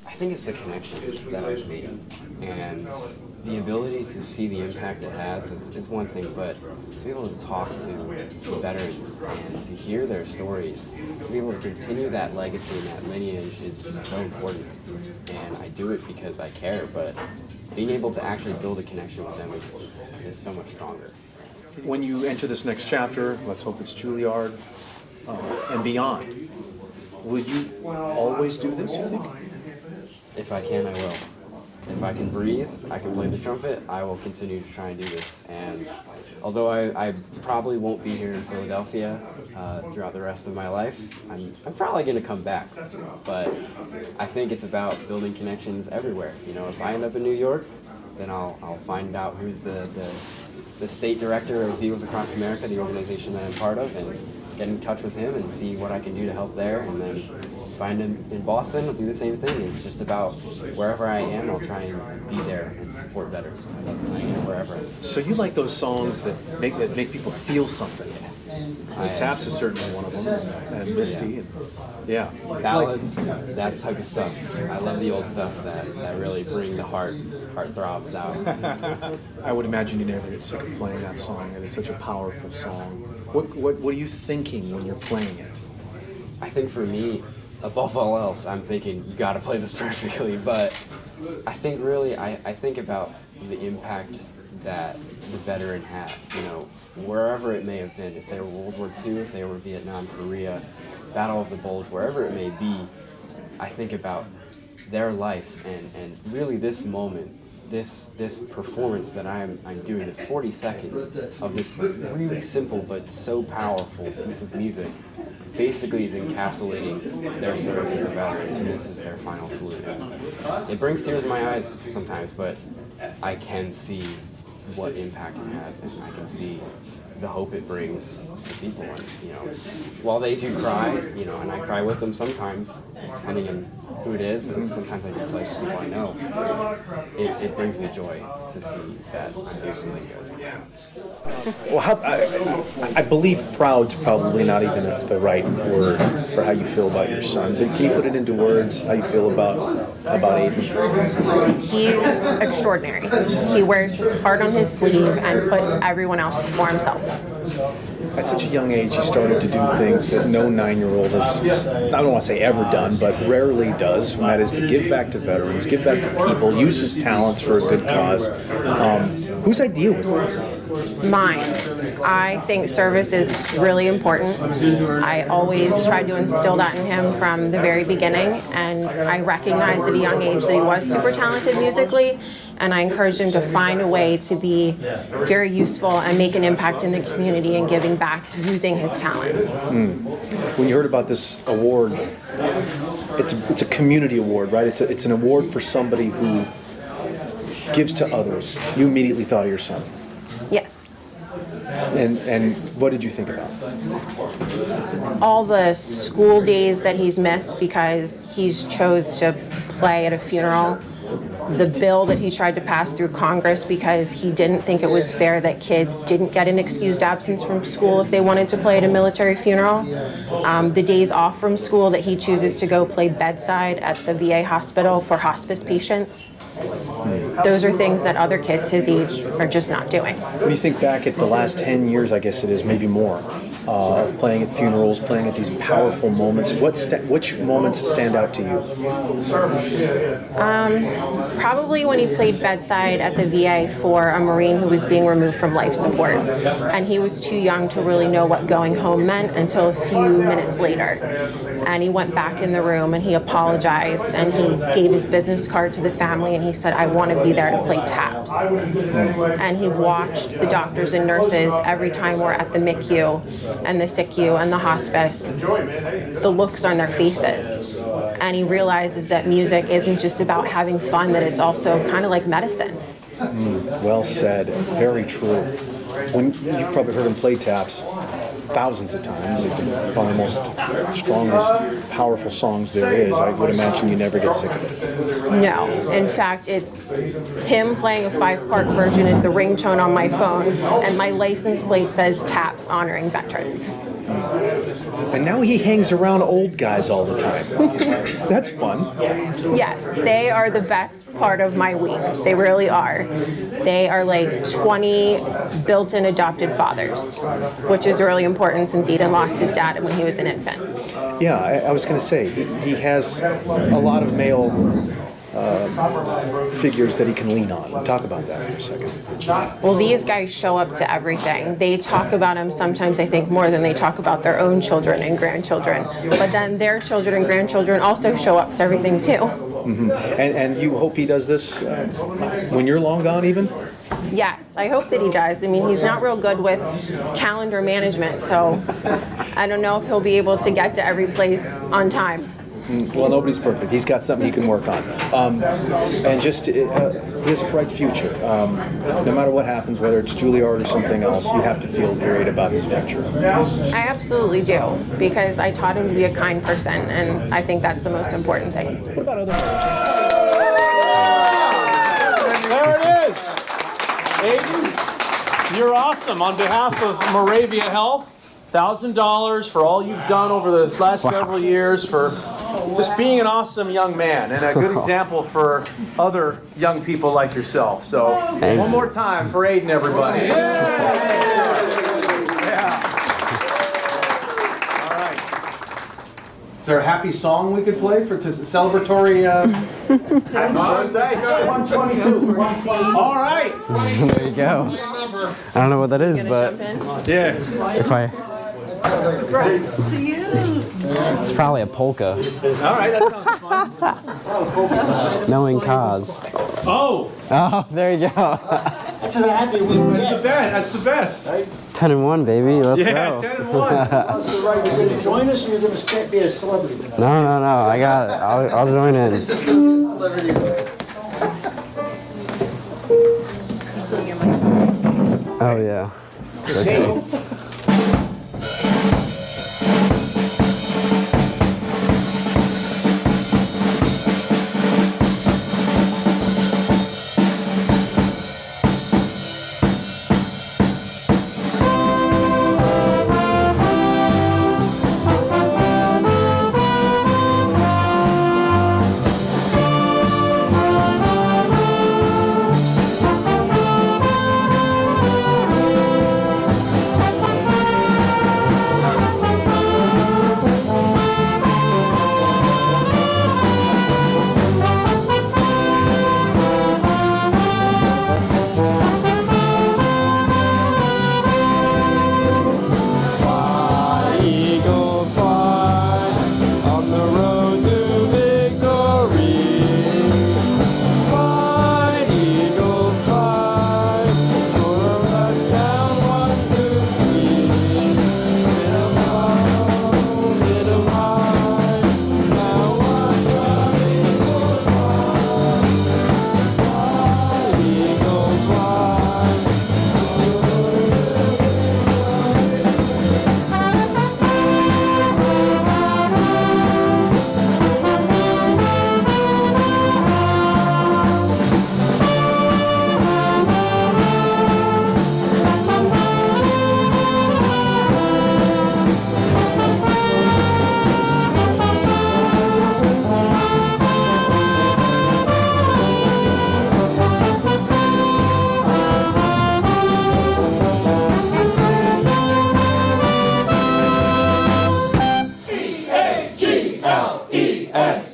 I think it's the connections that I've made, and the ability to see the impact it has is one thing, but to be able to talk to veterans and to hear their stories, to be able to continue that legacy and that lineage is just so important. And I do it because I care, but being able to actually build a connection with them is so much stronger. When you enter this next chapter, let's hope it's Juilliard and beyond, will you always do this, you think? If I can, I will. If I can breathe, I can play the trumpet, I will continue to try and do this. And although I probably won't be here in Philadelphia throughout the rest of my life, I'm probably going to come back. But I think it's about building connections everywhere. You know, if I end up in New York, then I'll find out who's the state director of Beatles Across America, the organization that I'm part of, and get in touch with him and see what I can do to help there. And then find him in Boston, I'll do the same thing. It's just about wherever I am, I'll try and be there and support veterans wherever. So you like those songs that make people feel something? Taps is certainly one of them, and Misty, yeah. Ballads, that type of stuff. I love the old stuff that really bring the heart throbs out. I would imagine you never get sick of playing that song. It is such a powerful song. What are you thinking when you're playing it? I think for me, above all else, I'm thinking, you gotta play this perfectly, but I think really, I think about the impact that the veteran had, you know, wherever it may have been, if they were World War II, if they were Vietnam, Korea, Battle of the Bulge, wherever it may be, I think about their life and really this moment, this performance that I'm doing, this 40 seconds of this really simple but so powerful piece of music, basically is encapsulating their service as a veteran, and this is their final salute. It brings tears in my eyes sometimes, but I can see what impact it has, and I can see the hope it brings to people. And, you know, while they do cry, you know, and I cry with them sometimes, depending on who it is, and sometimes I do play for people I know, it brings me joy to see that I'm doing something good. Yeah. Well, I believe proud's probably not even the right word for how you feel about your son, but can you put it into words, how you feel about Aidan? He's extraordinary. He wears his heart on his sleeve and puts everyone else before himself. At such a young age, he started to do things that no 9-year-old has, I don't want to say ever done, but rarely does, and that is to give back to veterans, give back to people, use his talents for a good cause. Whose idea was that? Mine. I think service is really important. I always tried to instill that in him from the very beginning, and I recognized at a young age that he was super talented musically, and I encouraged him to find a way to be very useful and make an impact in the community and giving back using his talent. When you heard about this award, it's a community award, right? It's an award for somebody who gives to others. You immediately thought of your son. Yes. And what did you think about? All the school days that he's missed because he's chose to play at a funeral. The bill that he tried to pass through Congress because he didn't think it was fair that kids didn't get an excused absence from school if they wanted to play at a military funeral. The days off from school that he chooses to go play bedside at the VA hospital for hospice patients. Those are things that other kids his age are just not doing. When you think back at the last 10 years, I guess it is, maybe more, of playing at funerals, playing at these powerful moments, which moments stand out to you? Probably when he played bedside at the VA for a Marine who was being removed from life support. And he was too young to really know what going home meant until a few minutes later. And he went back in the room and he apologized and he gave his business card to the family and he said, I want to be there to play taps. And he watched the doctors and nurses every time we're at the MICU and the SICU and the hospice, the looks on their faces. And he realizes that music isn't just about having fun, that it's also kind of like medicine. Well said. Very true. When you've probably heard him play taps thousands of times. It's one of the most strongest, powerful songs there is. I would imagine you never get sick of it. No. In fact, it's him playing a 5-part version is the ringtone on my phone, and my license plate says Taps Honoring Veterans. And now he hangs around old guys all the time. That's fun. Yes, they are the best part of my week. They really are. They are like 20 built-in adopted fathers, which is really important since Aidan lost his dad when he was an infant. Yeah, I was going to say, he has a lot of male figures that he can lean on. Talk about that for a second. Well, these guys show up to everything. They talk about him sometimes, I think, more than they talk about their own children and grandchildren. But then their children and grandchildren also show up to everything too. Mm-hmm. And you hope he does this when you're long gone even? Yes, I hope that he does. I mean, he's not real good with calendar management, so I don't know if he'll be able to get to every place on time. Well, nobody's perfect. He's got something he can work on. And just, he has a bright future. No matter what happens, whether it's Juilliard or something else, you have to feel great about his future. I absolutely do, because I taught him to be a kind person, and I think that's the most important thing. What about other There it is. Aidan, you're awesome. On behalf of Moravia Health, $1,000 for all you've done over the last several years, for just being an awesome young man and a good example for other young people like yourself. So one more time for Aidan, everybody. Yeah. All right. Is there a happy song we could play for celebratory? Happy birthday. 122. All right. There you go. I don't know what that is, but Yeah. if I... It's probably a polka. All right, that sounds fun. Knowing cause. Oh, Oh, there you go. That's a happy weekend. that's the best. 10 and 1, baby. Let's Yeah, go. 10 and 1. That's right. You're going to join us, or you're going to be a celebrity tonight? No, no, no. I got it. I'll join in. Celebrity. Oh, yeah. Okay.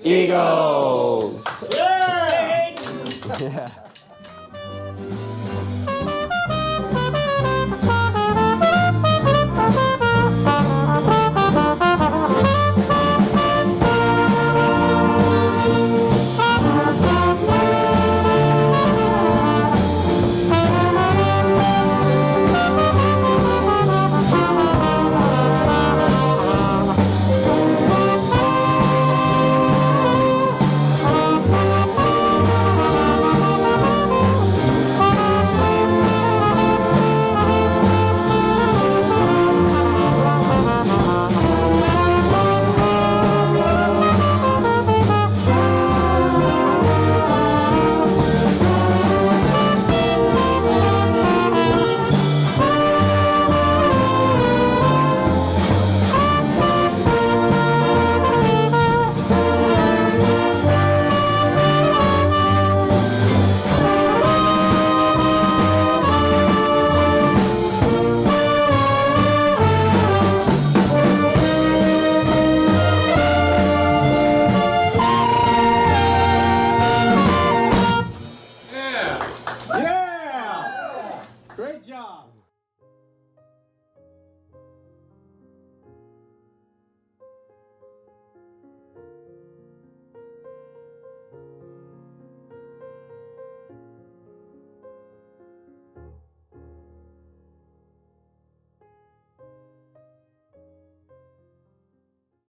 Eagle.